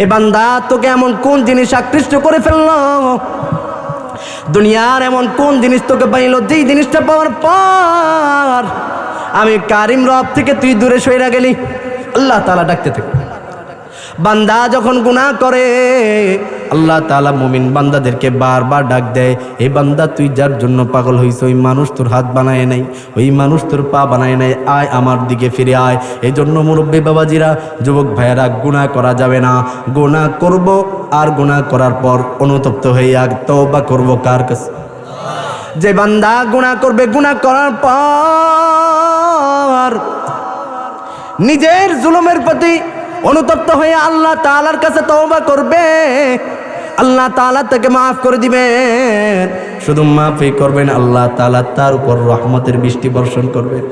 এ বান্দা তোকে এমন কোন জিনিস আকৃষ্ট করে ফেললো, দুনিয়ার এমন কোন জিনিস তোকে পাইলো যেই জিনিসটা পাওয়ার পর আমি কারিম রব থেকে তুই দূরে সইরা গেলি। আল্লাহ তাআলা ডাকতে থাকে। বান্দা যখন গুনাহ করে আল্লাহ তাআলা মুমিন বান্দাদেরকে বারবার ডাক দেয়, এই বান্দা তুই যার জন্য পাগল হইছ ওই মানুষ তোর হাত বানায় নাই, ওই মানুষ তোর পা বানায় নাই, আয় আমার দিকে ফিরে আয়। এই জন্য মুরব্বী বাবাজিরা, যুবক ভাইয়েরা, গুনাহ করা যাবে না। গুনাহ করব আর গুনাহ করার পর অনুতপ্ত হয়ে তওবা করব কার কাছে? যে বান্দা গুনাহ করবে, গুনাহ করার পর নিজের জুলুমের প্রতি অনুতপ্ত হয়ে আল্লাহ তাআলার কাছে তওবা করবে, আল্লাহ তাআলা তাকে মাফ করে দিবেন। শুধু মাফই করবেন, আল্লাহ তাআলা তার উপর রহমতের বৃষ্টি বর্ষণ করবেন।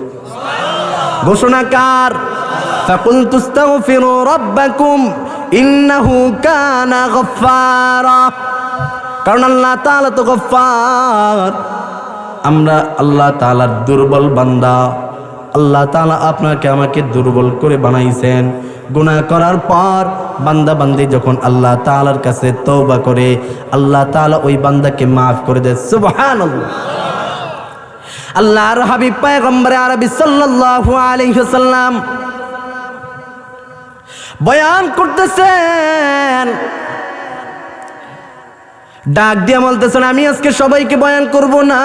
ঘোষণাকার ফাকুলতু আস্তাগফিরু রাব্বাকুম ইন্নাহু কানা গফফারা। কারণ আল্লাহ তাআলা তো গফফার। আমরা আল্লাহ তাআলার দুর্বল বান্দা। আল্লাহ তাআলা আপনাকে আমাকে দুর্বল করে বানাইছেন। গুনাহ করার পর বান্দা বান্দি যখন আল্লাহ তাআলার কাছে তওবা করে, আল্লাহ তাআলা ওই বান্দাকে মাফ করে দেয়। সুবহানাল্লাহ। আল্লাহর হাবিব পয়গম্বরে আরবি সাল্লাল্লাহু আলাইহি ওয়াসাল্লাম বয়ান করতেছেন, ডাক দিয়ে বলতেছেন, আমি আজকে সবাইকে বয়ান করব না,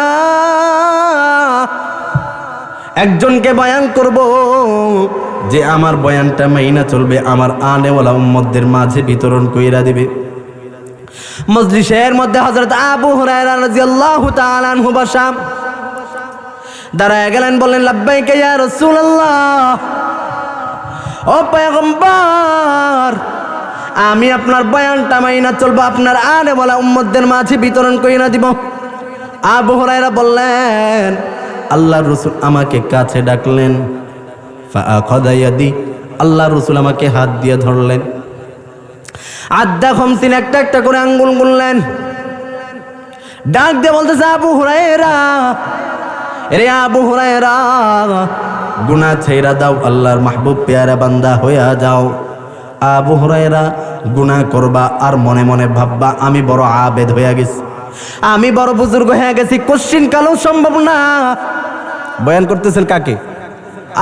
একজনকে বয়ান করব যে আমার বয়ানটা মাইনা চলবে, আমার আনেওয়ালা উম্মতদের মাঝে বিতরণ কইরা দিবে। মজলিসের মধ্যে হযরত আবু হুরায়রা রাদিয়াল্লাহু তাআলা আনহু বসা, দাঁড়ায় গেলেন, বললেন, লাব্বাইকা ইয়া রাসূলুল্লাহ, ও পয়গম্বর, আমি আপনার বয়ানটা মাইনা চলবো, আপনার আনেওয়ালা উম্মতদের মাঝে বিতরণ কইরা দিব। আবু হুরায়রা বললেন, আল্লাহর রাসূল আমাকে কাছে ডাকলেন, ফাআখাযা ইয়াদি, আল্লাহর রাসূল আমাকে হাত দিয়ে ধরলেন, আদ্দা খামসিন, একটা একটা করে আঙ্গুল গুনলেন, ডাক দিয়ে বলতেছে, আবু হুরায়রা, রে আবু হুরায়রা, গুনাহ ছেড়ে দাও, আল্লাহর মাহবুব পেয়ারা বান্দা হইয়া যাও। আবু হুরায়রা, গুনাহ করবা আর মনে মনে ভাববা আমি বড় আবেদ হইয়া গেছি, আমি বড় বুজুর্গ হয়ে গেছি, কোশ্চিন কালেও সম্ভব না। বয়ান করতেছেন কাকে?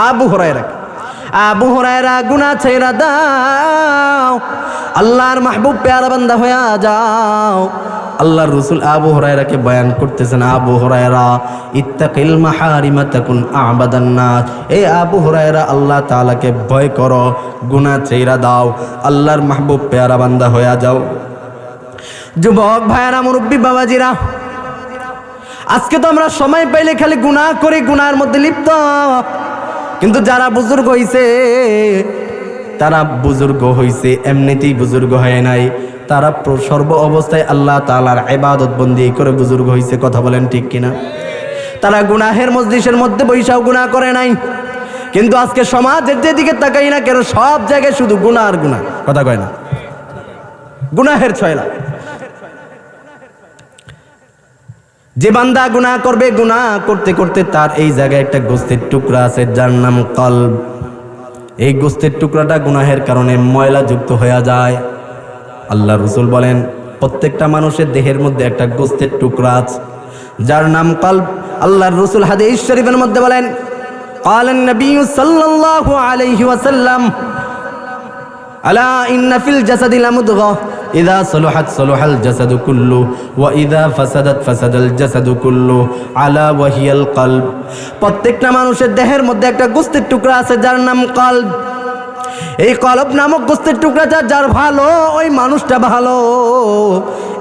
আবু হুরায়রা। আবু হুরায়রা, গুনাহ ছেড়ে দাও, আল্লাহর মাহবুব পেয়ারা বান্দা হইয়া যাও। আল্লাহর রাসূল আবু হুরায়রাকে বয়ান করতেছেন, আবু হুরায়রা, ইত্তাকিল মাহারিমা তাকুন আবাদান নাস। এই আবু হুরায়রা, আল্লাহ তাআলাকে ভয় করো, গুনাহ ছেড়ে দাও, আল্লাহর মাহবুব পেয়ারা বান্দা হইয়া যাও। যুবক ভাইয়েরা, মুরব্বী বাবাজিরা, আজকে তো আমরা সময় পাইলে খালি গুনাহ করি, গুনাহের মধ্যে লিপ্ত। কিন্তু যারা বুজুর্গ হইছে, তারা বুজুর্গ হইছে এমনিতেই বুজুর্গ হয় নাই, তারা সর্ব অবস্থায় আল্লাহ তাআলার ইবাদত বন্দি করে বুজুর্গ হইছে। কথা বলেন ঠিক কিনা? তারা গুনাহের মজলিসের মধ্যে বৈশাও গুনাহ করে নাই। কিন্তু আজকে সমাজের যেদিকে তাকাই না কেন, সব জায়গায় শুধু গুনাহ আর গুনাহ। কথা কয় না? গুনাহের ছয়লা। যে বান্দা গুনাহ করবে, গুনাহ করতে করতে তার এই জায়গায় একটা গোস্তের টুকরা আছে যার নাম কলব। এই গোস্তের টুকরাটা গুনাহের কারণে ময়লা যুক্ত হয়ে যায়। আল্লাহ রাসূল বলেন, প্রত্যেকটা মানুষের দেহের মধ্যে একটা গোস্তের টুকরা আছে যার নাম কলব। আল্লাহর রাসূল হাদিস শরীফের মধ্যে বলেন, ক্বালান নবী সাল্লাল্লাহু আলাইহি ওয়াসাল্লাম, আলা ইন্না ফিল জাসাদি লামুদগা ইযা সালাহাত সালাহাল জাসাদু কুল্লু ওয়া ইযা ফাসাদাত ফাসাদাল জাসাদু কুল্লু আলা ওয়া হিয়াল কলব। প্রত্যেকটা মানুষের দেহের মধ্যে একটা গোস্তের টুকরা আছে যার নাম কলব। এই কলব নামক গোস্তের টুকরাটা যার ভালো, ওই মানুষটা ভালো।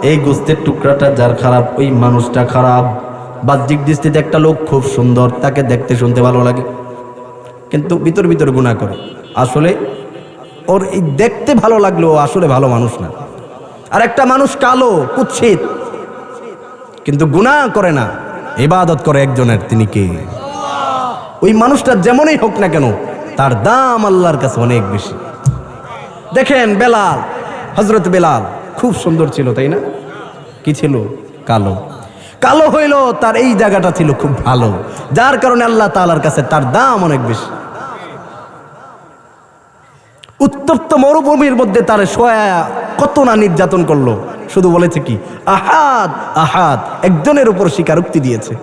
এই গোস্তের টুকরাটা যার খারাপ, ওই মানুষটা খারাপ। বাহ্যিক দৃষ্টিতে একটা লোক খুব সুন্দর, তাকে দেখতে শুনতে ভালো লাগে, কিন্তু ভিতর ভিতর গুনাহ করে। আসলে ওর এই দেখতে ভালো লাগলো, আসলে ভালো মানুষ না। আর একটা মানুষ কালো, কুৎসিত, কিন্তু গুনাহ করে না, ইবাদত করে একজনের। তিনি কে? ওই মানুষটা যেমনই হোক না কেন, তার দাম আল্লাহর কাছে অনেক বেশি। দেখেন বেলাল, হযরত বেলাল খুব সুন্দর ছিল, তাই না? কি ছিল? কালো। কালো হইল, তার এই জায়গাটা ছিল খুব ভালো, যার কারণে আল্লাহ তাআলার কাছে তার দাম অনেক বেশি। উত্তপ্ত মরুভূমির মধ্যে তার শোয়া কত না নির্যাতন করলো, শুধু বলেছে কি আহাদ আহাদ, একজনের উপর স্বীকারোক্তি দিয়েছে।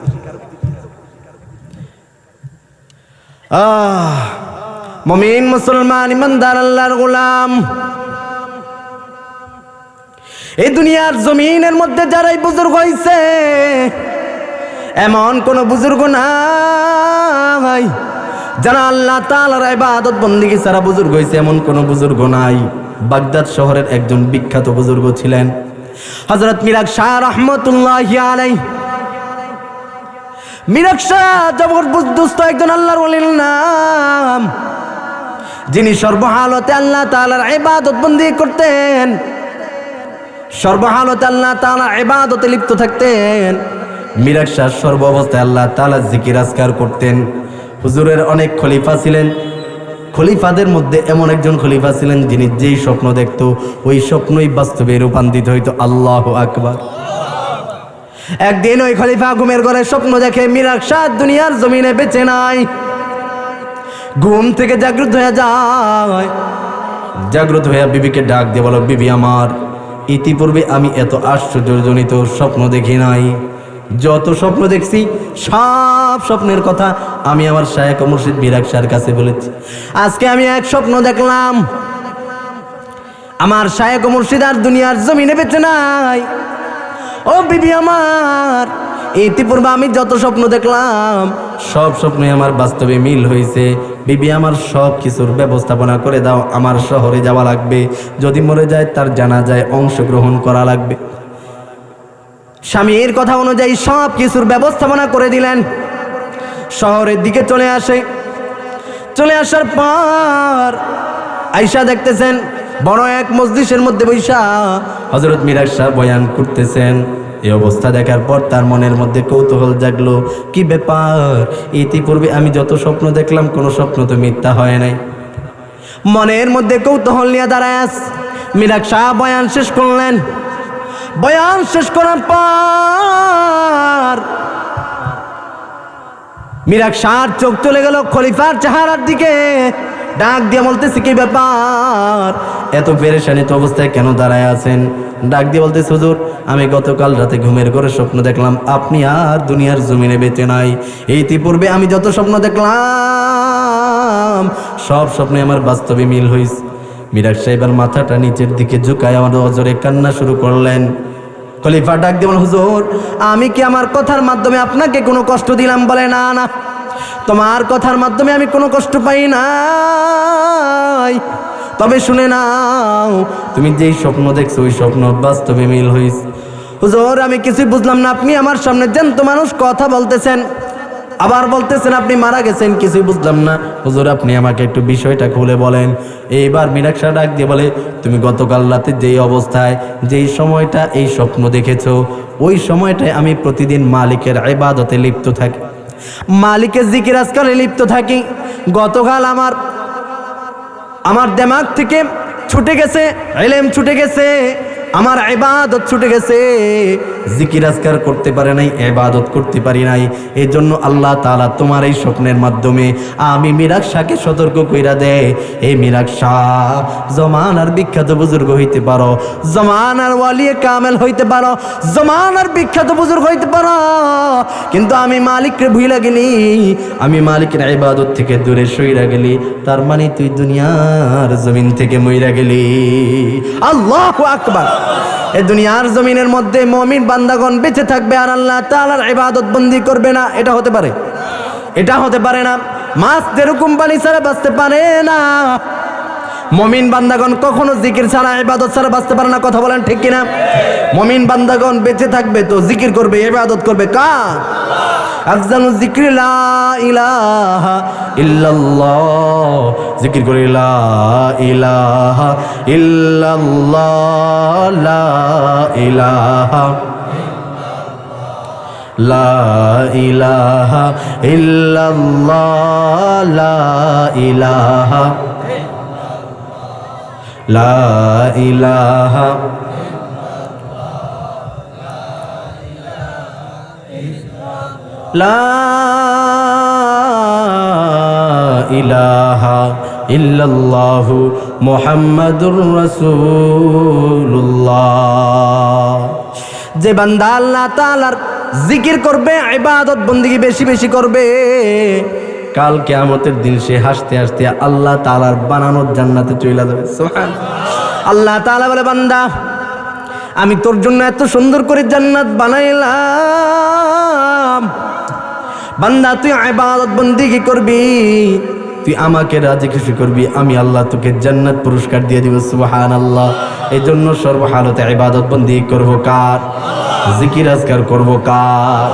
মুমিন মুসলমান ইমানদার আল্লাহর গোলাম, এই দুনিয়ার জমিনের মধ্যে যারাই বুজুর্গ হইছে এমন কোন বুজুর্গ নাই, যারা আল্লাহ তাআলার ইবাদত বন্দেগী ছাড়া বুজুর্গ হইছে এমন কোন বুজুর্গ নাই। বাগদাদ শহরের একজন বিখ্যাত বুজুর্গ ছিলেন হযরত মিরাগ শাহ রাহমাতুল্লাহি আলাইহি। মিরাগ শাহ জবরদস্ত একজন আল্লাহর ওলির নাম, যিনি সর্বহালতে আল্লাহ তাআলার ইবাদত বন্দেগী করতেন, সর্বহালতে আল্লাহ তাআলার ইবাদতে লিপ্ত থাকতেন। মিরাগ শাহ সর্ব অবস্থায় আল্লাহ তাআলার জিকির আজকার করতেন। হুজুরের অনেক খলিফা ছিলেন, খলিফাদের মধ্যে এমন একজন খলিফা ছিলেন যিনি যেই স্বপ্ন দেখত ওই স্বপ্নই বাস্তবে রূপান্তরিত হইতো। আল্লাহু আকবার। একদিন ওই খলিফা ঘুমের ঘরে স্বপ্ন দেখে মিরাগ শাহ দুনিয়ার জমিনে বেঁচে নাই। ঘুম থেকে জাগ্রত হয়ে যায়, জাগ্রত হয়ে বিবিকে ডাক দিয়ে বলো, বিবি আমার, ইতিপূর্বে আমি এত আশ্চর্যজনিত স্বপ্ন দেখি নাই। যত স্বপ্ন দেখছি সব স্বপ্নের কথা আমি আমার শায়েখ ও মুর্শিদ মিরাগ শাহর কাছে বলেছি। আজকে আমি এক স্বপ্ন দেখলাম, আমার শায়েখ ও মুর্শিদ আর দুনিয়ার জমিনে বেঁচে নাই। ও বিবি আমার, ইতিপূর্বে আমি যত স্বপ্ন দেখলাম সব স্বপ্নে আমার বাস্তবে মিল হয়েছে। বিবি আমার, সব কিছুর ব্যবস্থাপনা করে দাও, আমার শহরে যাওয়া লাগবে, যদি মরে যায় তার জানাজায় অংশগ্রহণ করা লাগবে। স্বামীর কথা অনুযায়ী সব কিছুর ব্যবস্থাপনা করে দিলেন। শহরের দিকে চলে আসে, চলে আসার পর আয়েশা দেখতেছেন বড় এক মজলিসের মধ্যে বৈশা হযরত মিরাগ শাহ বয়ান করতেছেন। এই অবস্থা দেখার পর তার মনের মধ্যে কৌতূহল জাগলো, কি ব্যাপার, ইতিপূর্বে আমি যত স্বপ্ন দেখলাম কোনো স্বপ্ন তো মিথ্যা হয় নাই। মনের মধ্যে কৌতূহল নিয়ে দাঁড়ায় মিরাগ শাহ বয়ান শেষ করলেন। বয়ান শেষ করার পর মিরাগ শাহর চোখ চলে গেল খলিফার চেহারার দিকে, ডাক দিয়ে বলতেছে, কি ব্যাপার, এত পেরেশানিত অবস্থায় কেন দাঁড়ায় আছেন? ডাক দিয়ে বলতেছে, হুজুর, আমি গতকাল রাতে ঘুমের ঘরে স্বপ্ন দেখলাম আপনি আর দুনিয়ার জমিনে বেঁচে নাই। ইতিপূর্বে আমি যত স্বপ্ন দেখলাম সব স্বপ্নে আমার বাস্তবে মিল হয়েছে। মিরাগ সাহেবের মাথাটা নিচের দিকে ঝুঁকায় আমার অজরে কান্না শুরু করলেন। খলিফা ডাক দিয়ে বলেন, হুজুর, আমি কি আমার কথার মাধ্যমে আপনাকে কোনো কষ্ট দিলাম? বলে, না না, তোমার কথার মাধ্যমে আমি কোনো কষ্ট পাই নাই, তবে শুনে নাও, তুমি যেই স্বপ্ন দেখছো ওই স্বপ্ন বাস্তবে মিল হয়েছে। হুজুর, আমি কিছুই বুঝলাম না, আপনি আমার সামনে জ্যান্ত মানুষ কথা বলতেছেন, আবার বলতেছেন আপনি মারা গেছেন, কিছুই বুঝলাম না। হুজুর, আপনি আমাকে একটু বিষয়টা খুলে বলেন। এইবার মিরাগ শাহ ডাক দিয়ে বলে, তুমি গতকাল রাতে যেই অবস্থায় যেই সময়টা এই স্বপ্ন দেখেছো ওই সময়টায় আমি প্রতিদিন মালিকের ইবাদতে লিপ্ত থাকি, মালিকের জিকির আজকারে লিপ্ত থাকি। গতকাল আমার দিমাগ থেকে ছুটে গেছে, ইলম ছুটে গেছে, আমার ইবাদত ছুটে গেছে, জিকির আজকার করতে পারে নাই, ইবাদত করতে পারি নাই। এই জন্য আল্লাহ তাআলা তোমার এই স্বপ্নের মাধ্যমে আমি মিরাগ শাহকে সতর্ক কইরা দেয়, এই মিরাগ শাহ, জমানার বিখ্যাত বুজুর্গ হইতে পারো, জমানার ওয়ালিয়ে কামেল হইতে পারো, জমানার বিখ্যাত বুজুর্গ হইতে পারো, কিন্তু আমি মালিককে ভুইলা গেলি, আমি মালিকের ইবাদত থেকে দূরে সইরা গেলি, তার মানে তুই দুনিয়ার জমিন থেকে মইরা গেলি। আল্লাহু আকবার। এই দুনিয়ার জমিনের মধ্যে মুমিন বান্দাগণ বেঁচে থাকবে আর আল্লাহ তাআলার ইবাদত বন্দি করবে না, এটা হতে পারে? এটা হতে পারে না। মাছ যেরকম পানি ছাড়া বাঁচতে পারে না, মুমিন বান্দাগণ কখনো জিকির ছাড়া ইবাদত ছাড়া বাঁচতে পারে না। কথা বলেন ঠিক কিনা? মুমিন বান্দাগণ বেঁচে থাকবে তো জিকির করবে, ইবাদত করবে কার? আফজালু যিকরি লা ইলাহা ইল্লাল্লাহ, জিকির করে লা ইলাহা ইল্লাল্লাহ, লা ইলাহা লা ইলাহা ইল্লাল্লাহ, লা ইলাহা লা ইলাহা লা ইলাহা ইল্লাল্লাহু মুহাম্মাদুর রাসূলুল্লাহ। যে বান্দা আল্লাহ তাআলার জিকির করবে, ইবাদত বন্দেগী বেশি বেশি করবে, কাল কিয়ামতের দিন সে হাসতে হাসতে আল্লাহ তাআলার বানানোর জান্নাতে চলে যাবে। সুবহানাল্লাহ। আল্লাহ তাআলা বলে, বান্দা আমি তোর জন্য এত সুন্দর করে জান্নাত বানাইলাম, বান্দা তুই ইবাদত বন্দেগী করবি, তুই আমাকে রাজি খুশি করবি, আমি আল্লাহ তোকে জান্নাত পুরস্কার দিয়ে দিব। সুবহানাল্লাহ। এই জন্য সর্বহালতে ইবাদত বন্দেগী করব কার? জিকির আজকার করব কার?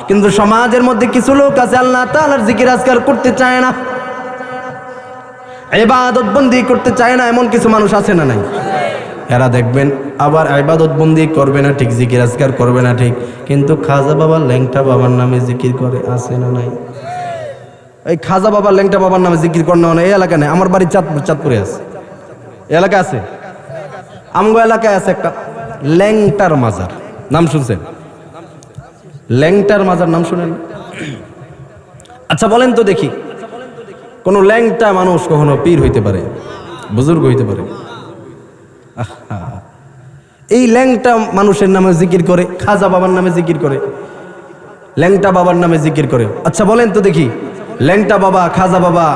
কিন্তু সমাজের মধ্যে কিছু লোক আছে আল্লাহ তাআলার জিকির আজকার করতে চায় না, ইবাদত বন্দেগী করতে চায় না, এমন কিছু মানুষ আছে না নাই? এরা দেখবেন আবার ইবাদত বন্দেগী করবে না ঠিক, জিকির আজকার করবে না ঠিক, কিন্তু খাজা বাবা ল্যাংটা বাবার নামে জিকির করে, আছে না নাই? এই খাজা বাবা ল্যাংটা বাবার নামে জিকির করে না, এই এলাকা নেই, আমার বাড়ি চাঁদপুরে আছে, এলাকা আছে, আমগো এলাকায় আছে একটা ল্যাংটার মাজার, নাম শুনছেন? ল্যাংটার মাজার নাম শুনেন? আচ্ছা বলেন তো দেখি, কোন ল্যাংটা মানুষ কখনো পীর হইতে পারে, বুজুর্গ হইতে পারে? এই ল্যাংটা মানুষের নামে জিকির করে, খাজা বাবার নামে জিকির করে, ল্যাংটা বাবার নামে জিকির করে। আচ্ছা বলেন তো দেখি, ল্যাংটা বাবা, খাজা বাবা,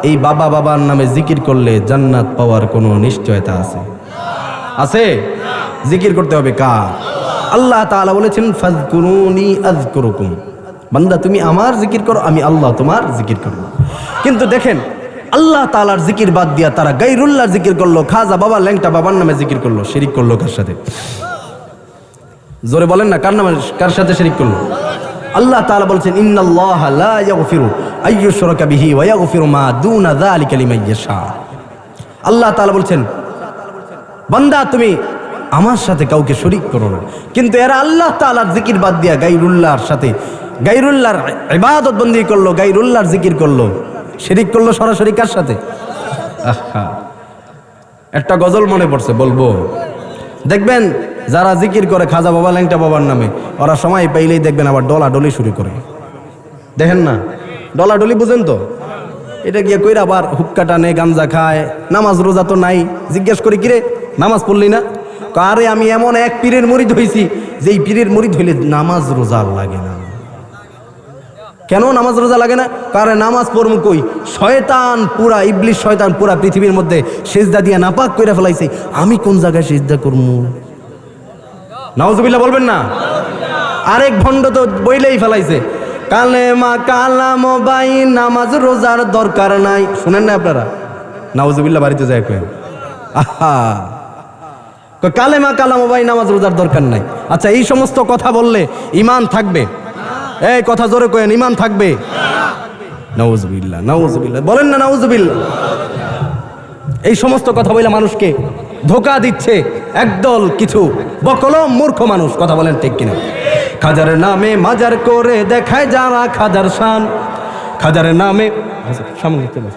এই বাবা বাবার নামে জিকির করলে জান্নাত পাওয়ার কোনো নিশ্চয়তা আছে? আছে? জিকির করতে হবে কার? আল্লাহ তাআলা বলেছেন, ফাযকুরুনি আযকুরুকুম, বান্দা তুমি আমার জিকির করো, আমি আল্লাহ তোমার জিকির করব। কিন্তু দেখেন আল্লাহ তাআলার জিকির বাদ দিয়া তারা গায়রুল্লাহর জিকির করলো, খাজা বাবা ল্যাংটা বাবার নামে জিকির করলো, শিরিক করলো কার সাথে? জোরে বলেন না, কার নামে, কার সাথে শিরিক করলো? আল্লাহ তাআলা বলছেন, ইন্নাল্লাহা লা ইয়াগফিরু আইয়ুশরাকা বিহি ওয়া ইয়াগফিরু মা দুনা যালিকা লিমান ইয়াশা। আল্লাহ তাআলা বলছেন, বান্দা তুমি আমার সাথে কাউকে শরীক করো না। কিন্তু এরা আল্লাহ তাআলার জিকির বাদ দিয়া গায়রুল্লাহর সাথে, গায়রুল্লাহর ইবাদত বন্দেগী করলো, গায়রুল্লাহর জিকির করলো, শিরিক করলো সরাসরি কার সাথে? আহা, একটা গজল মনে পড়ছে, বলবো? দেখবেন যারা জিকির করে খাজা বাবা ল্যাংটা বাবার নামে, ওরা সময় পাইলেই দেখবেন আবার ডলাডলি শুরু করে। দেখেন না ডলাডলি, বুঝেন তো? এটা গিয়ে কইরা আবার হুক্কা টানে, গাঞ্জা খায়, নামাজ রোজা তো নাই। জিজ্ঞেস করি, কিরে নামাজ পড়লি না? আরে আমি এমন এক পীরের মুরিদ হইছি যেই পীরের মুরিদ হইলে নামাজ রোজা লাগে না। কেন নামাজ রোজা লাগে না? কারণ নামাজ পড়মু কই, শয়তান পুরা, ইবলিস শয়তান পুরা পৃথিবীর মধ্যে সিজদা দিয়া নাপাক কইরা ফেলাইছে, আমি কোন জায়গায় সিজদা করমু? নাউজুবিল্লাহ বলবেন না? আরেক ভণ্ড তো বইলেই ফেলাইছে, কালেমা কালাম বাই নামাজ রোজার দরকার নাই। শুনেন না আপনারা? নাউজুবিল্লাহ বাড়িতে যায় কই, আহা, কালেমা কালাম বাই নামাজ রোজার দরকার নাই। আচ্ছা এই সমস্ত কথা বললে ঈমান থাকবে? এই কথা জোরে কয়েন, ঈমান থাকবে? নাউজুবিল্লাহ, নাউজুবিল্লাহ বলেন না, নাউজুবিল্লাহ। এই সমস্ত কথা বলে মানুষকে ধোঁকা দিচ্ছে একদল কিছু বকলম মূর্খ মানুষ। কথা বলেন ঠিক কিনা? খাজার নামে মাজার করে দেখায় যারা খাজার শান, খাজার নামে, সামনে চলো,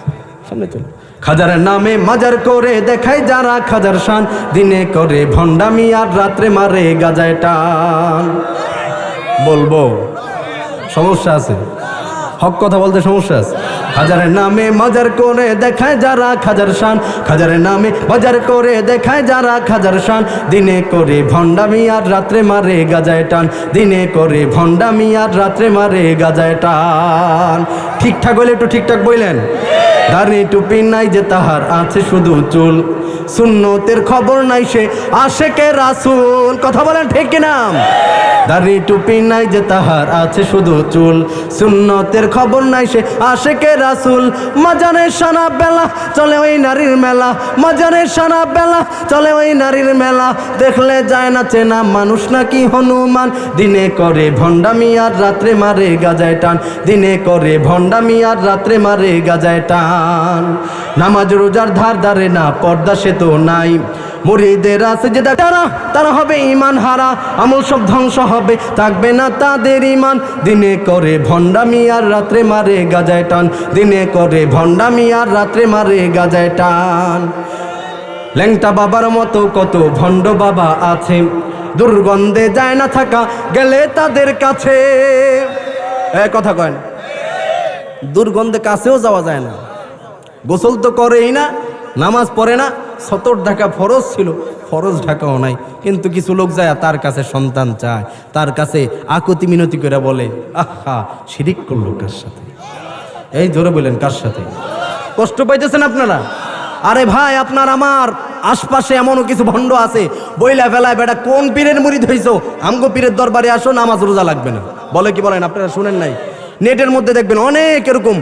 সামনে চলো, খাজার নামে মাজার করে দেখায় যারা খাজার শান, দিনে করে ভণ্ডামি আর রাত্রে মারে গাজায় টান। বলবো সমস্যা আছে? হক কথা বলতে সমস্যা আছে? খাজারের নামে মাজার করে দেখায় যারা খাজার শান, খাজারের নামে বাজার করে দেখায় যারা খাজার শান, দিনে করে ভণ্ডামি আর রাত্রে মারে গাজায় টান, দিনে করে ভণ্ডামি আর রাত্রে মারে গাজায় টান। ঠিকঠাক হইলে একটু ঠিকঠাক বললেন। দাড়ি টুপি নাই যে তাহার আছে শুধু চুল, সুন্নতের খবর নাই সে আশেকে রাসূল। কথা বলেন ঠিক কিনা? দাড়ি টুপি নাই যে তাহার আছে শুধু চুল, সুন্নতের খবর নাই সে আশেকে রাসূল। মাজারের সানা বেলা চলে ওই নারীর মেলা, মাজারের সানা বেলা চলে ওই নারীর মেলা, দেখলে যায় না চেনা মানুষ নাকি হনুমান, দিনে করে ভণ্ডামি আর রাত্রে মারে গাজায় টান, দিনে করে ভণ্ডামি আর রাত্রে মারে গাজায় টান। নামাজ রোজার ধার ধারে না, পর্দা সে তো নাই, মুরিদের আছে যে তারা হবে ঈমান হারা, আমল সব ধ্বংস হবে, থাকবে না তাদের ঈমান, দিনে করে ভণ্ডামি আর রাত্রে মারে গাজায় টান, দিনে করে ভণ্ডামি আর রাত্রে মারে গাজায় টান। ল্যাংটা বাবার মতো কত ভণ্ড বাবা আছে, দুর্গন্ধে যায় না থাকা গেলে তাদের কাছে। কথা কয় না, দুর্গন্ধে কাছেও যাওয়া যায় না, গোসল তো করেই না, নামাজ পড়ে না, সতর ঢাকা ফরজ ছিল, ফরজ ঢাকাও নাই, কিন্তু কিছু লোক যায় তার কাছে সন্তান চায়, তার কাছে আকুতি মিনতি করে বলে আহা শিরিক করলো কার সাথে? এই জোরে বলেন কার সাথে? কষ্ট পাইতেছেন আপনারা? আরে ভাই, আপনার আমার আশপাশে এমনও কিছু ভণ্ড আছে, বইলা ফেলায় বেটা কোন পীরের মুরিদ হইছো, আমগো পীরের দরবারে আসো, নামাজ রোজা লাগবে না, বলে কি বলেন? আপনারা শুনেন নাই? নেটের মধ্যে দেখবেন অনেক এরকম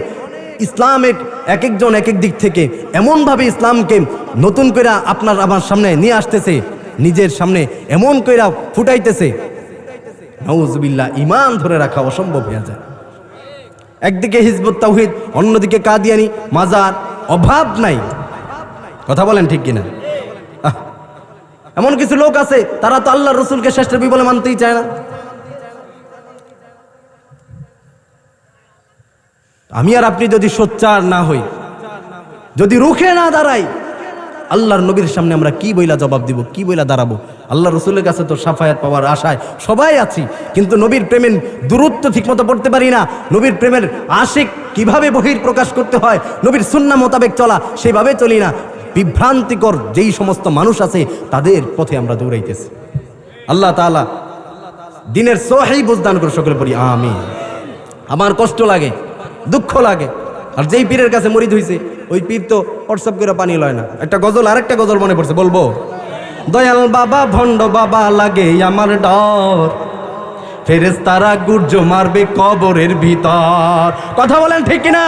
ইসলামের এক একজন এক এক দিক থেকে এমনভাবে ইসলামকে নতুন করে আপনার আমার সামনে নিয়ে আসতেছে, নিজের সামনে এমন করে ফুটাইতেছে, নাউজুবিল্লাহ, ঈমান ধরে রাখা অসম্ভব হয়ে যায়। একদিকে হিজবুত তাওহীদ, অন্যদিকে কাদিয়ানি মাজার, অভাব নাই। কথা বলেন ঠিক কিনা? এমন কিছু লোক আছে তারা তো আল্লাহর রাসূলকে শ্রেষ্ঠ নবী বলে মানতেই চায় না। আমি আর আপনি যদি সোচ্চার না হই, যদি রুখে না দাঁড়াই, আল্লাহর নবীর সামনে আমরা কি বইলা জবাব দিব, কি বইলা দাঁড়াবো? আল্লাহ রসুলের কাছে তো সাফায়াত পাওয়ার আশায় সবাই আছি, কিন্তু নবীর প্রেমের দূরত্ব ঠিকমতো পড়তে পারি না। নবীর প্রেমের আশিক কিভাবে বহির প্রকাশ করতে হয়, নবীর সুন্নাহ মোতাবেক চলা, সেইভাবে চলি না। বিভ্রান্তিকর যেই সমস্ত মানুষ আছে তাদের পথে আমরা দৌড়াইতেছি। আল্লাহ তাআলা দিনের সহি বুঝদান করে সকলে পড়ি আমিন। আমার কষ্ট লাগে, দুঃখ লাগে, আর যেই পীরের কাছে মরিদ হইছে ওই পীর তো হোয়াটসঅ্যাপ করে পানি লয় না। একটা গজল, আরেকটা গজল মনে পড়ছে, বলবো? দয়াল বাবা ভণ্ড বাবা লাগে আমার ডর, ফেরেশতারা গুর্জ মারবে কবরের ভিতর। কথা বলেন ঠিক কিনা?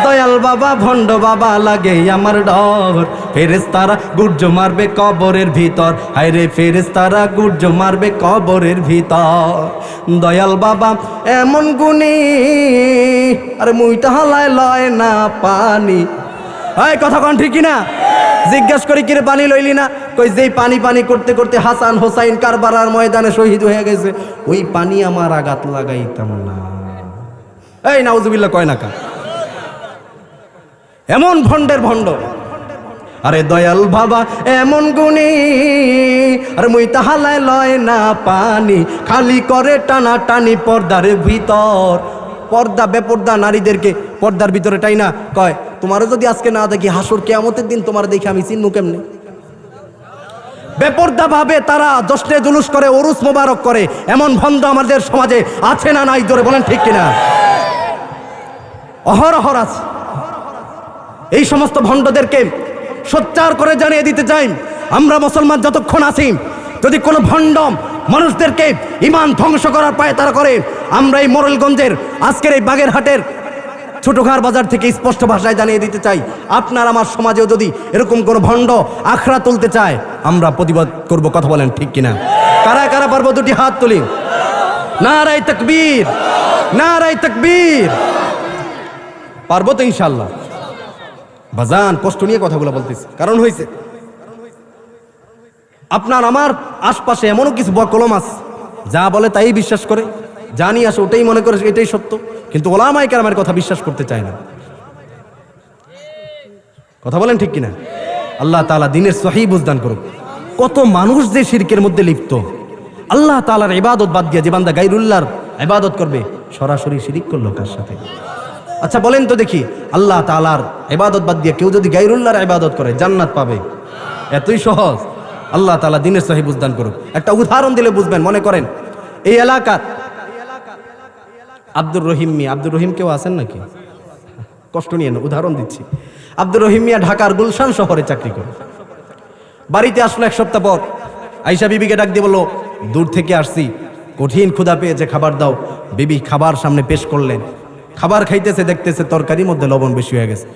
দয়াল বাবা ভণ্ড বাবা লাগে আমার ডর, ফেরেশতারা গুর্জ মারবে কবরের ভিতর। হায় রে ফেরেশতারা গুর্জ মারবে কবরের ভিতর। দয়াল বাবা এমন গুণী, আরে মুইটা হালায় লয় না পানি। এই কথা কোন ঠিক কিনা? জিজ্ঞাস করি কিরে পানি লইলি না? কই যেই পানি পানি করতে করতে হাসান হোসাইন কারবালার ময়দানে শহীদ হয়ে গেছে, ওই পানি আমার আঘাত লাগাইতাম না। এই নাউজুবিল্লাহ কয় না কা? এমন ভণ্ডের ভণ্ড। আরে দয়াল বাবা এমন গুণী, আরে মুই তাহালায় লয় না পানি, খালি করে টানা টানি পর্দার ভিতর। পর্দা বেপর্দা নারীদেরকে পর্দার ভিতরে টাই না, কয় তোমারও যদি আজকে না দেখি হাসর কিয়ামতের দিন তোমার দেখে আমি চিনবো কেমনে? বেপর্দা ভাবে তারা জশ্নে জুলুস করে, উরুস মোবারক করে। এমন ভণ্ড আমাদের সমাজে আছে না নাই? জোরে বলেন ঠিক কিনা? অহরহর আছে। এই সমস্ত ভণ্ডদেরকে সোচ্চার করে জানিয়ে দিতে চাই, আমরা মুসলমান যতক্ষণ আছি, যদি কোনো ভণ্ড মানুষদেরকে ঈমান ধ্বংস করার পায়তারা করে, আমরা এই মোরেলগঞ্জের আজকের এই বাগেরহাটের ছোটখার বাজার থেকে স্পষ্ট ভাষায় জানিয়ে দিতে চাই, আপনার আমার সমাজেও যদি এরকম কোনো ভণ্ড আখড়া তুলতে চায়, আমরা প্রতিবাদ করব। কথা বলেন ঠিক কিনা? কারা কারা পারবো? দুটি হাত তুলি। নারায়ে তাকবীর, নারায়ে তাকবীর। পারবো তো ইনশাআল্লাহ? বাজান কষ্ট নিয়ে কথাগুলো বলতেছি, কারণ হয়েছে আপনার আমার আশপাশে এমনও কিছু বকলম আছে, যা বলে তাই বিশ্বাস করে, যা নিয়ে আসে ওটাই মনে করে এটাই সত্য, কিন্তু ওলামায়ে কেরামের কথা বিশ্বাস করতে চায় না। কথা বলেন ঠিক কিনা? আল্লাহ তাআলা দিনের সহি বুঝদান করুক। কত মানুষ যে শিরকের মধ্যে লিপ্ত, আল্লাহ তাআলার ইবাদত বাদ দিয়ে যে বান্দা গায়রুল্লাহর ইবাদত করবে, সরাসরি শিরিক করলো কার সাথে? আচ্ছা বলেন তো দেখি, আল্লাহ তাআলার ইবাদত বাদ দিয়ে কেউ যদি গায়রুল্লাহর ইবাদত করে জান্নাত পাবে? এতই সহজ। আল্লাহ তাআলা দিনের সহি বুঝদান করুক। একটা উদাহরণ দিলে বুঝবেন। মনে করেন এই এলাকার আব্দুর রহিম মিয়া, আব্দুর রহিম কেউ আছেন নাকি? কষ্ট নিয়ে না, উদাহরণ দিচ্ছি। আব্দুর রহিম মিয়া ঢাকার গুলশান শহরে চাকরি করে। বাড়িতে আসলো এক সপ্তাহ পর, আয়েশা বিবিকে ডাক দিয়ে বলল, দূর থেকে আসছি, কঠিন ক্ষুধা পেয়েছে, খাবার দাও। বিবি খাবার সামনে পেশ করলেন। খাবার খাইতেছে, দেখতেছে তরকারির মধ্যে লবণ বেশি হয়ে গেছে।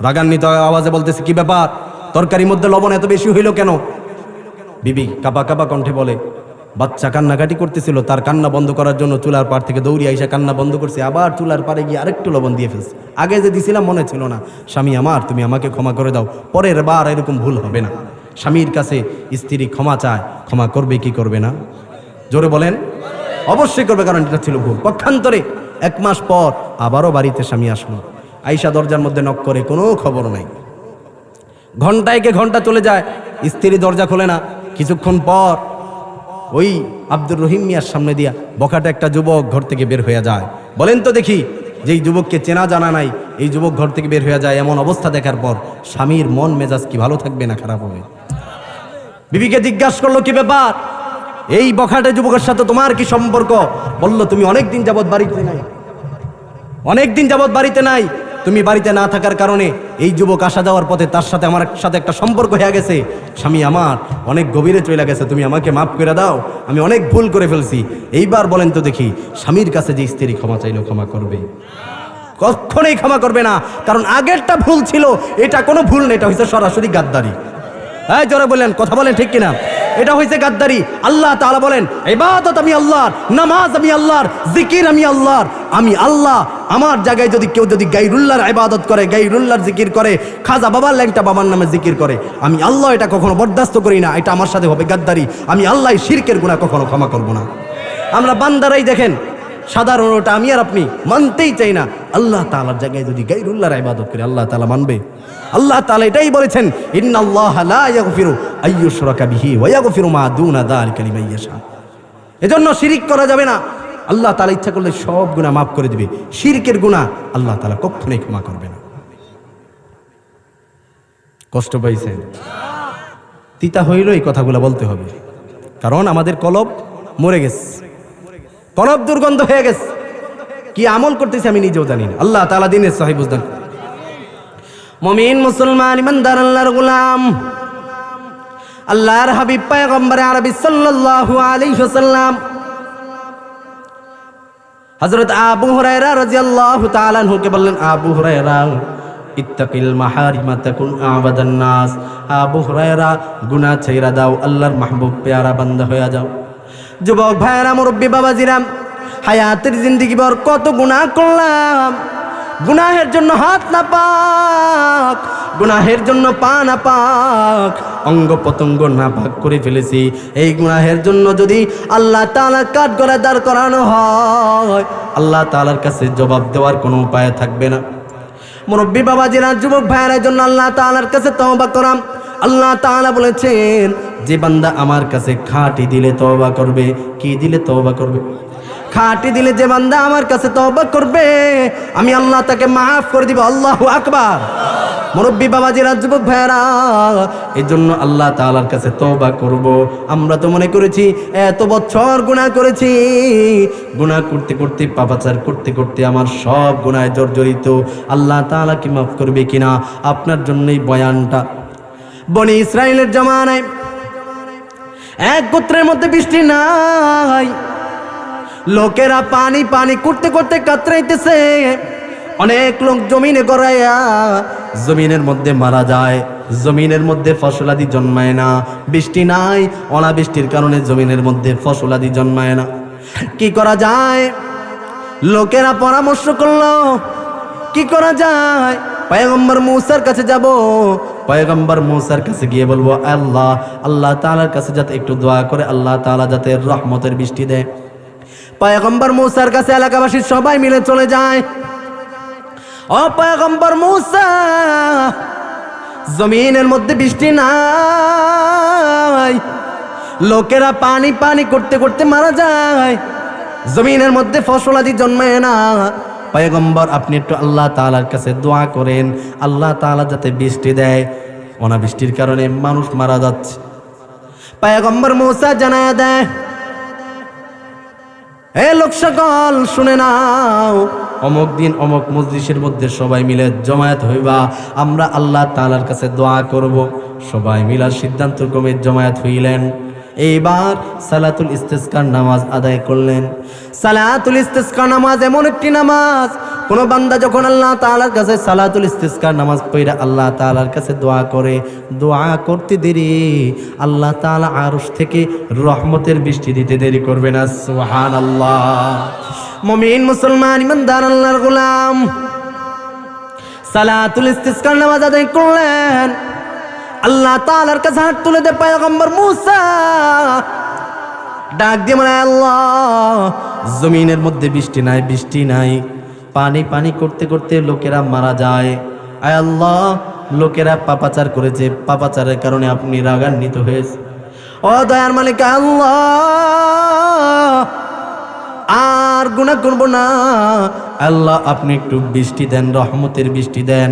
রাগান্বিত আওয়াজে বলতেছে, কি ব্যাপার, তরকারির মধ্যে লবণ এত বেশি হইল কেন? বিবি কাঁপা কাঁপা কণ্ঠে বলে, বাচ্চা কান্নাকাটি করতেছিল, তার কান্না বন্ধ করার জন্য চুলার পাড় থেকে দৌড়ি আইসা কান্না বন্ধ করছে, আবার চুলার পাড়ে গিয়ে আরেকটু লবণ দিয়ে ফেলছে। আগে যে দিছিলাম মনে ছিল না। স্বামী আমার, তুমি আমাকে ক্ষমা করে দাও, পরের বার এরকম ভুল হবে না। স্বামীর কাছে স্ত্রী ক্ষমা চায়, ক্ষমা করবে কি করবে না? জোরে বলেন। অবশ্যই করবে, কারণ এটা ছিল ভুল। পক্ষান্তরে 1 মাস পর আবারও বাড়িতে স্বামী আসলো। আয়েশা দরজার মধ্যে নক করে, কোনো খবর নাই। ঘন্টায় ঘন্টা চলে যায়, স্ত্রী দরজা খোলে না। কিছুক্ষণ পর ওই আব্দুর রহিম মিয়ার সামনে দিয়া বখাটে একটা যুবক ঘর থেকে বের হয়ে যায়। বলেন তো দেখি, যেই যুবককে চেনা জানা নাই, এই যুবক ঘর থেকে বের হয়ে যায়, এমন অবস্থা দেখার পর স্বামীর মন মেজাজ কি ভালো থাকবে না খারাপ হবে? বিবিকে জিজ্ঞাসা করলো, কি ব্যাপার, এই বখাটে যুবকের সাথে তোমার কি সম্পর্ক? বলল, তুমি অনেকদিন যাবৎ বাড়িতে নাই, অনেকদিন যাবৎ বাড়িতে নাই। তুমি বাড়িতে না থাকার কারণে এই যুবক আসা যাওয়ার পথে তার সাথে আমার সাথে একটা সম্পর্ক হয়ে গেছে। স্বামী আমার অনেক গভীরে চলে গেছে, তুমি আমাকে মাফ করে দাও, আমি অনেক ভুল করে ফেলছি। এইবার বলেন তো দেখি, স্বামীর কাছে যে স্ত্রী ক্ষমা চাইলেও ক্ষমা করবে? কখনোই ক্ষমা করবে না, কারণ আগেরটা ভুল ছিল, এটা কোনো ভুল না, এটা হচ্ছে সরাসরি গাদ্দারি। হ্যাঁ, জোরে বললেন, কথা বলেন ঠিক কিনা? এটা হয়েছে গাদ্দারি। আল্লাহ তাআলা বলেন, ইবাদত আমি আল্লাহর, নামাজ আমি আল্লাহর, জিকির আমি আল্লাহর। আমি আল্লাহ, আমার জায়গায় যদি কেউ গায়রুল্লাহর ইবাদত করে, গায়রুল্লাহর জিকির করে, খাজা বাবার ল্যাংটা বাবার নামে জিকির করে, আমি আল্লাহ এটা কখনো বরদাস্ত করি না, এটা আমার সাথে হবে গাদ্দারি। আমি আল্লাহ শিরকের গুনাহ কখনো ক্ষমা করব না। আমরা বান্দারাই দেখেন, সাধারণ ওটা আমি আর আপনি মানতেই চাই না। আল্লাহ তাআলার জায়গায় যদি গায়রুল্লাহর ইবাদত করে, আল্লাহ তাআলা মানবে? আল্লাহ তাআলা এটাই বলেছেন, ইন্নাল্লাহা লা ইয়াগফিরু আইয়ুশরাকা বিহি ওয়া ইয়াগফিরু মা দুনা যালিকা লিমান ইয়াশা। এজন্য শিরক করা যাবে না। আল্লাহ তাআলা ইচ্ছা করলে সব গুনাহ মাফ করে দিবে, শিরকের গুনাহ আল্লাহ তাআলা কখনোই ক্ষমা করবে না। কষ্ট পাইছেন? তিতা হইল এই কথাগুলো বলতে হবে, কারণ আমাদের কলব মরে গেছে, কলব দুর্গন্ধ হয়ে গেছে। কি আমল করতেছি আমি নিজেও জানি না। আল্লাহ তাআলা দিনের সহি বুঝদান। মুমিন মুসলমান ইমানদার আল্লাহর গোলাম, আল্লাহর হাবিব পয়গম্বর আরবি সাল্লাল্লাহু আলাইহি ওয়াসাল্লাম হযরত আবু হুরায়রা রাদিয়াল্লাহু তাআলা আনহুকে বললেন, আবু হুরায়রা ইত্তাকিল মাহারিমা তাকুন আবাদান নাস। আবু হুরায়রা, গুনাহ ছাইরা দাও, আল্লাহর মাহবুব পেয়ারা বান্দা হয়ে যাও। যুবক ভাইরা, মুরব্বী বাবাজিরা, হায়াতের জিন্দেগি ভর কত গুনাহ করলাম, গুনাহের জন্য হাত না পাক, গুনাহের জন্য পা না পাক, অঙ্গ প্রত্যঙ্গ না পাক করে ফেলেছি। এই গুনাহের জন্য যদি আল্লাহ তাআলার কাঠগড়ায় দাঁড় করানো হয়, আল্লাহ তাআলার কাছে জবাব দেওয়ার কোনো উপায় থাকবে না। মুরব্বী বাবাজিরা, যুবক ভাইয়ের জন্য আল্লাহ তাআলার কাছে তওবা করাম। আল্লাহ তাআলা বলেছেন, যে বান্দা আমার কাছে খাঁটি দিলে তওবা করবে। কি দিলে তওবা করবে? খাঁটি দিলে যে বান্দা আমার কাছে তওবা করবে, আমি আল্লাহ তাকে মাফ করে দিব। আল্লাহু আকবার। মুরব্বী বাবাজিরা, যুবক ভাইরা, এই জন্য আল্লাহ তাআলার কাছে তওবা করব। আমরা তো মনে করেছি এত বছর গুনাহ করেছি, গুনাহ করতে করতে, পাপাচার করতে করতে আমার সব গুনাহে জর্জরিত, আল্লাহ তাআলা কি মাফ করবে কিনা? আপনার জন্যই বয়ানটা। বনি ইসরাইলের জামানায় এক গোত্রের মধ্যে বৃষ্টি নাই, লোকেরা পানি পানি করতে করতে কাতরাইতেছে। অনেক লোক জমিনে গড়াইয়া জমিনের মধ্যে মারা যায়, জমিনের মধ্যে ফসলাদি জন্মায় না। বৃষ্টি নাই, অনাবৃষ্টির কারণে জমিনের মধ্যে ফসলাদি জন্মায় না। কি করা যায়? লোকেরা পরামর্শ করলো, কি করা যায়? পয়গম্বর মূসার কাছে যাব। পয়গম্বর মূসার কাছে গিয়ে বলবো, আল্লাহ তাআলার কাছে যাতে একটু দোয়া করে আল্লাহ তাআলা যাতে রহমতের বৃষ্টি দেয়। পয়গম্বর মূসার কাছে এলাকাবাসী সবাই মিলে চলে যায়। ও পয়গম্বর মূসা, জমিনের মধ্যে বৃষ্টি নাই, লোকেরা পানি পানি করতে করতে মারা যায়, জমিনের মধ্যে ফসলাদি জন্মায় না। পয়গম্বর, আপনি একটু আল্লাহ তাআলার কাছে দোয়া করেন, আল্লাহ তাআলা যাতে বৃষ্টি দেয়, অনাবৃষ্টির কারণে মানুষ মারা যাচ্ছে। পয়গম্বর মূসা জানায়া দেয়, হে লোক সকল শুনে নাও, অমুক দিন অমুক মজলিসের মধ্যে সবাই মিলে জমায়েত হইবা, আমরা আল্লাহ তাআলার কাছে দোয়া করব। সবাই মিলার সিদ্ধান্ত ক্রমে জমায়েত হইলেন। এইবার সালাতুল ইস্তিসকার নামাজ আদায় করলেন। সালাতুল ইস্তিসকার নামাজ এমন একটি নামাজ, কোন বান্দা যখন আল্লাহ তাআলার কাছে সালাতুল ইস্তিসকার নামাজ পড়ে আল্লাহ তাআলার কাছে দোয়া করে, দোয়া করতে দেরি আল্লাহ তাআলা আরশ থেকে রহমতের বৃষ্টি দিতে দেরি করবে না। সুবহানাল্লাহ। মুমিন মুসলমান ইমানদার আল্লাহর গোলাম, সালাতুল ইস্তিসকার নামাজ আদায় করলেন। আল্লাহ তাআলার কাছে হাত তুলে দেয় পয়গম্বর মূসা, ডাক দিয়ে বলে, আল্লাহ, জমিনের মধ্যে বৃষ্টি নাই, বৃষ্টি নাই, পানি পানি করতে করতে লোকেরা মারা যায়। আয় আল্লাহ, লোকেরা পাপাচার করেছে, পাপাচারের কারণে আপনি রাগান্বিত হয়েছে। ও দয়ার মালিক আল্লাহ, আর গুনাহ করব না। আল্লাহ আপনি একটু বৃষ্টি দেন, রহমতের বৃষ্টি দেন।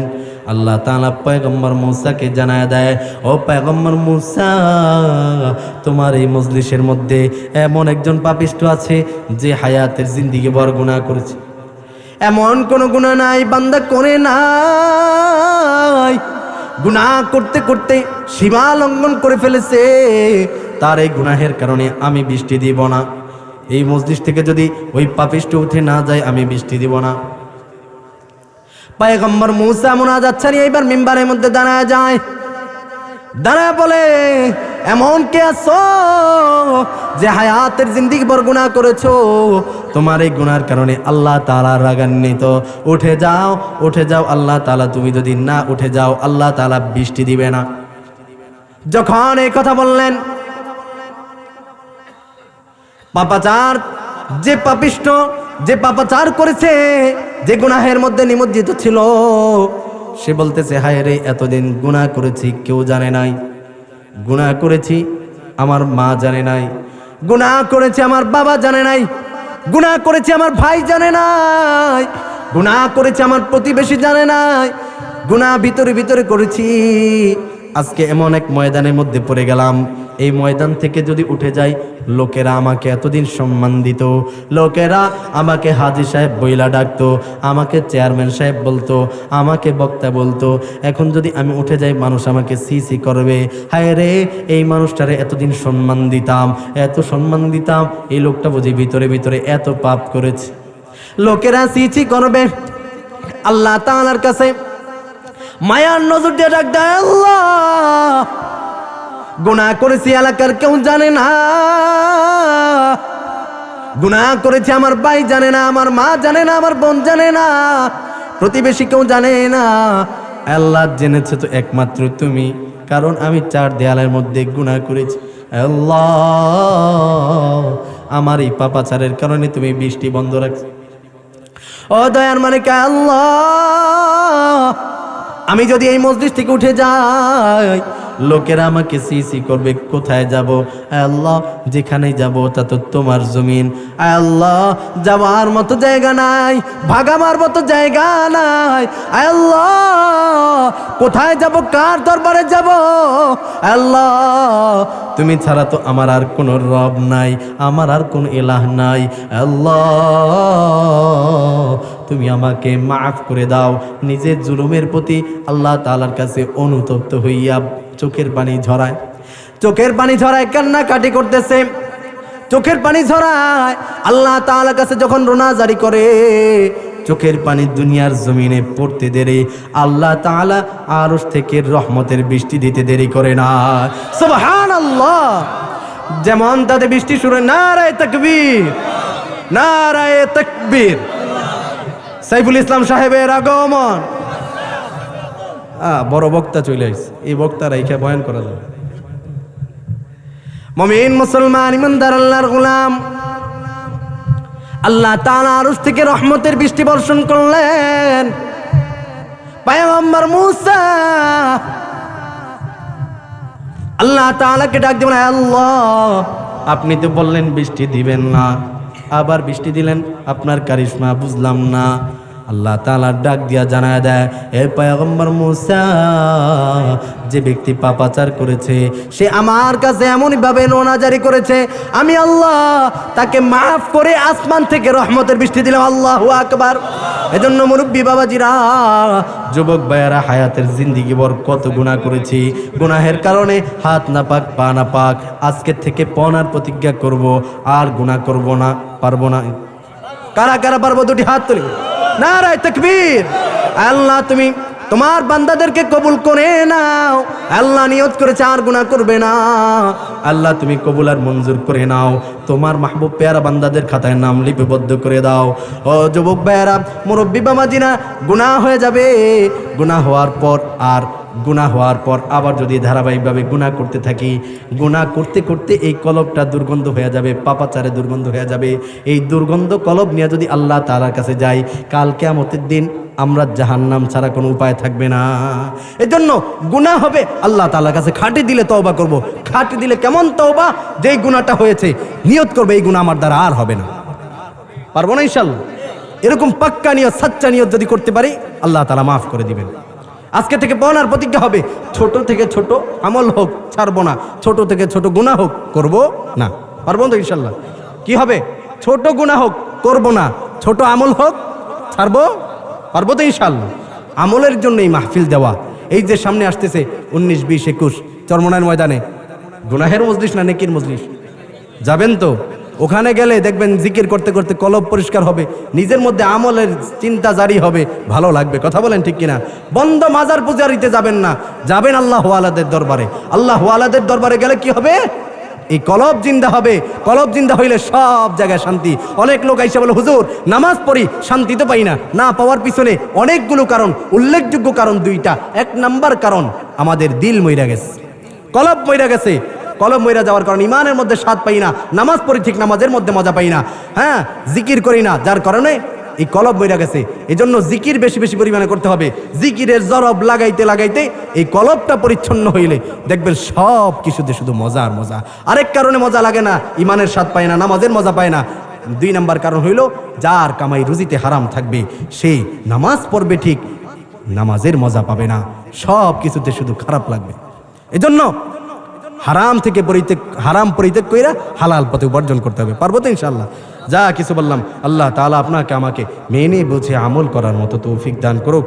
আল্লাহ তাআলা পয়গম্বর মূসাকে জানায় দেয়, ও পয়গম্বর মূসা, তোমার এই মজলিসের মধ্যে এমন একজন পাপিষ্ঠ আছে যে হায়াতের জিন্দেগি ভর গুনাহ করেছে। এমন কোন গুনাহ নাই বান্দা করে নাই, গুনাহ করতে করতে সীমা লঙ্ঘন করে ফেলেছে, তার এই গুনাহের কারণে আমি বৃষ্টি দিব না। এই মজলিস থেকে যদি ওই পাপিষ্ঠ উঠে না যায় আমি বৃষ্টি দিব না। পয়গম্বর মূসা মুনাজাত ছাড়িয়ে এবার মিম্বারের মধ্যে দাঁড়ায় যায়, দাঁড়ায় বলে, এমন কে আছো যে হায়াতের জিন্দেগি ভর গুনাহ করেছো? তোমার এই গুনার কারণে আল্লাহ তাআলা রাগান্বিত। উঠে যাও, উঠে যাও। আল্লাহ তাআলা তুমি যদি না উঠে যাও আল্লাহ তাআলা বৃষ্টি দিবে না। যখন এই কথা বললেন, পাপাচার যে পাপিষ্ঠ, যে পাপাচার করেছে, যে গুনাহের মধ্যে নিমজ্জিত ছিল, সে বলতেছে, হায় রে, এতদিন গুনাহ করেছি কেউ জানে নাই, গুনাহ করেছি আমার মা জানে নাই, গুনাহ করেছি আমার বাবা জানে নাই, গুনাহ করেছি আমার ভাই জানে নাই, গুনাহ করেছি আমার প্রতিবেশী জানে নাই, গুনাহ ভিতরে ভিতরে করেছি। আজকে এমন এক ময়দানের মধ্যে পড়ে গেলাম, এই ময়দান থেকে যদি উঠে যাই, লোকেরা আমাকে এতদিন সম্মান দিত, লোকেরা আমাকে হাজী সাহেব বইলা ডাকতো, আমাকে চেয়ারম্যান সাহেব বলতো, আমাকে বক্তা বলতো। এখন যদি আমি উঠে যাই মানুষ আমাকে সি করবে। হায় রে, এই মানুষটারে এতদিন সম্মান দিতাম, এত সম্মান দিতাম, এই লোকটা বুঝি ভিতরে ভিতরে এত পাপ করেছে। লোকেরা সি করবে। আল্লাহ তাআলার কাছে মায়ার নজর দিয়ে ডাক দেয়, আল্লাহ গুনাহ করেছি এলাকার কেউ জানে না, গুনাহ করেছি আমার ভাই জানে না, আমার মা জানে না, আমার বোন জানে না, প্রতিবেশী কেউ জানে না। আল্লাহ জেনেছে তো একমাত্র তুমি, কারণ আমি চার দেয়ালের মধ্যে গুনাহ করেছি। আল্লাহ আমার এই পাপাচারের কারণে তুমি বৃষ্টি বন্ধ রাখছো। ও দয়ার মালিক আল্লাহ, আমি যদি এই মসজিদ থেকে উঠে যাই লোকেরা আমাকে সি করবে, কোথায় যাব? আল্লাহ যেখানে যাব তা তো তোমার জমিন। আল্লাহ যাওয়ার মতো জায়গা নাই, ভাগাবার মতো জায়গা নাই। আল্লাহ কোথায় যাব, কার দরবারে যাব? আল্লাহ তুমি ছাড়া তো আমার আর কোনো রব নাই, আমার আর কোনো ইলাহ নাই। আল্লাহ তুমি আমাকে মাফ করে দাও। নিজের জুলুমের প্রতি আল্লাহ তাআলার কাছে অনুতপ্ত হইয়া চোখের পানি ঝরায়, চোখের পানি ঝরায়, কান্নাকাটি করতেছে, চোখের পানি ঝরায়। আল্লাহ তাআলার কাছে যখন রোনা জারি করে, চোখের পানি দুনিয়ার জমিনে পড়তে দেরি, আল্লাহ তাআলা আরশ থেকে রহমতের বৃষ্টি দিতে দেরি করে না। সুবহানাল্লাহ। যেমন তাতে বৃষ্টি শুরু, নারায়ে তাকবীর, নারায়ে তাকবীর। সাইফুল ইসলাম সাহেবের আগমন। বড় বক্তা চলে আসছে, এই বক্তারা এইখানে বয়ান করা যাবে। মুমিন মুসলমান ইমানদার আল্লাহর গোলাম, আল্লাহ তাআলা আরশ থেকে রহমতের বৃষ্টি বর্ষণ করলেন। পয়গম্বর মূসা আল্লাহ তাআলাকে ডাক দিলেন, আল্লাহ আপনি তো বললেন বৃষ্টি দিবেন না, আবার বৃষ্টি দিলেন, আপনার কারিশমা বুঝলাম না। আল্লাহ তাআলা ডাক দিয়া জানায় দেয়, হে পয়গম্বর মূসা, যে ব্যক্তি পাপাচার করেছে সে আমার কাছে এমনই ভাবে রোনা জারি করেছে, আমি আল্লাহ তাকে মাফ করে আসমান থেকে রহমতের বৃষ্টি দিলাম। আল্লাহু আকবার। এজন্য মুরব্বী বাবাজিরা, যুবক ভাইয়ারা, হায়াতের জিন্দেগি ভর কত গুনাহ করেছি, গুনাহের কারণে হাত না পাক পা না পাক, আজকে থেকে পনার প্রতিজ্ঞা করব, আর গুনাহ করব না, পারবো না। কারা কারা পারবো? দুটি হাত তুলি। নারায়ে তাকবীর। আল্লাহ তুমি তোমার বান্দাদেরকে কবুল করে নাও। আল্লাহ নিয়ত করেছে আর গুনাহ করবে না, আল্লাহ তুমি কবুল আর মঞ্জুর করে নাও। তোমার মাহবুব পেয়ারা বান্দাদের খাতায় নাম লিপিবদ্ধ করে দাও। ও যুবক ভাইয়েরা, মুরব্বী বাবাজিরা, গুনাহ হয়ে যাবে, গুনাহ হওয়ার পর আবার যদি ধারাবাহিকভাবে গুনাহ করতে থাকি, গুনাহ করতে করতে এই কলবটা দুর্গন্ধ হয়ে যাবে, পাপাচারে দুর্গন্ধ হয়ে যাবে। এই দুর্গন্ধ কলব নিয়ে যদি আল্লাহ তাআলার কাছে যাই, কাল কিয়ামতের দিন আমরা জাহান্নাম ছাড়া কোনো উপায় থাকবে না। এজন্য গুনাহ হবে, আল্লাহ তাআলার কাছে খাঁটি দিলে তওবা করব। খাঁটি দিলে কেমন তওবা? যেই গুনাহটা হয়েছে নিয়ত করবে এই গুনাহ আমার দ্বারা আর হবে না। পারবো না ইনশাল্লাহ? এরকম পাক্কা নিয়ত, সাচ্চা নিয়ত যদি করতে পারি, আল্লাহ তাআলা মাফ করে দিবেন। আজকে থেকে বলার প্রতিজ্ঞা হবে, ছোট থেকে ছোট আমল হোক ছাড়বো না, ছোট থেকে ছোট গুনাহ হোক করব না। পারবো তো ইনশাল্লাহ? কি হবে? ছোট গুনাহ হোক করব না, ছোট আমল হোক ছাড়বো, পারবো তো ইনশাল্লাহ? আমলের জন্য এই মাহফিল দেওয়া। এই যে সামনে আসতেছে 19, 20, 21 চরমনার ময়দানে, গুনাহের মজলিস না নেকির মজলিস? যাবেন তো? ওখানে গেলে দেখবেন জিকির করতে করতে কলব পরিষ্কার হবে, নিজের মধ্যে আমলের চিন্তা জারি হবে, ভালো লাগবে। কথা বলেন ঠিক কিনা? বন্ধ মাজার পূজারিতে যাবেন না, যাবেন আল্লাহ ওয়ালাদের দরবারে। আল্লাহ ওয়ালাদের দরবারে গেলে কি হবে? এই কলব জিন্দা হবে। কলব জিন্দা হইলে সব জায়গায় শান্তি। অনেক লোক আইসা বলে, হুজুর নামাজ পড়ি শান্তি তো পাই না। না পাওয়ার পিছনে অনেকগুলো কারণ, উল্লেখযোগ্য কারণ 2টা। 1 নাম্বার কারণ, আমাদের দিল মইরা গেছে, কলব মইরা গেছে। কলব মইরা যাওয়ার কারণে ইমানের মধ্যে স্বাদ পাই না, নামাজ পড়ি ঠিক নামাজের মধ্যে মজা পাই না, হ্যাঁ জিকির করি না, যার কারণে এই কলব মইরা গেছে। এই জন্য জিকির বেশি বেশি পরিমাণে করতে হবে। জিকিরের জরব লাগাইতে লাগাইতে এই কলবটা পরিচ্ছন্ন হইলে দেখবেন সব কিছুতে শুধু মজা আর মজা। আরেক কারণে মজা লাগে না, ইমানের স্বাদ পায় না, নামাজের মজা পায় না। 2 নাম্বার কারণ হইল, যার কামাই রুজিতে হারাম থাকবে সে নামাজ পড়বে ঠিক, নামাজের মজা পাবে না, সব কিছুতে শুধু খারাপ লাগবে। এজন্য হারাম থেকে হারাম পরিত্যাগ কইরা হালাল পথে উপার্জন করতে হবে। পারবো তো ইনশাআল্লাহ? যা কিছু বললাম, আল্লাহ তাআলা আপনাকে আমাকে মেনে বুঝে আমল করার মতো তৌফিক দান করুক।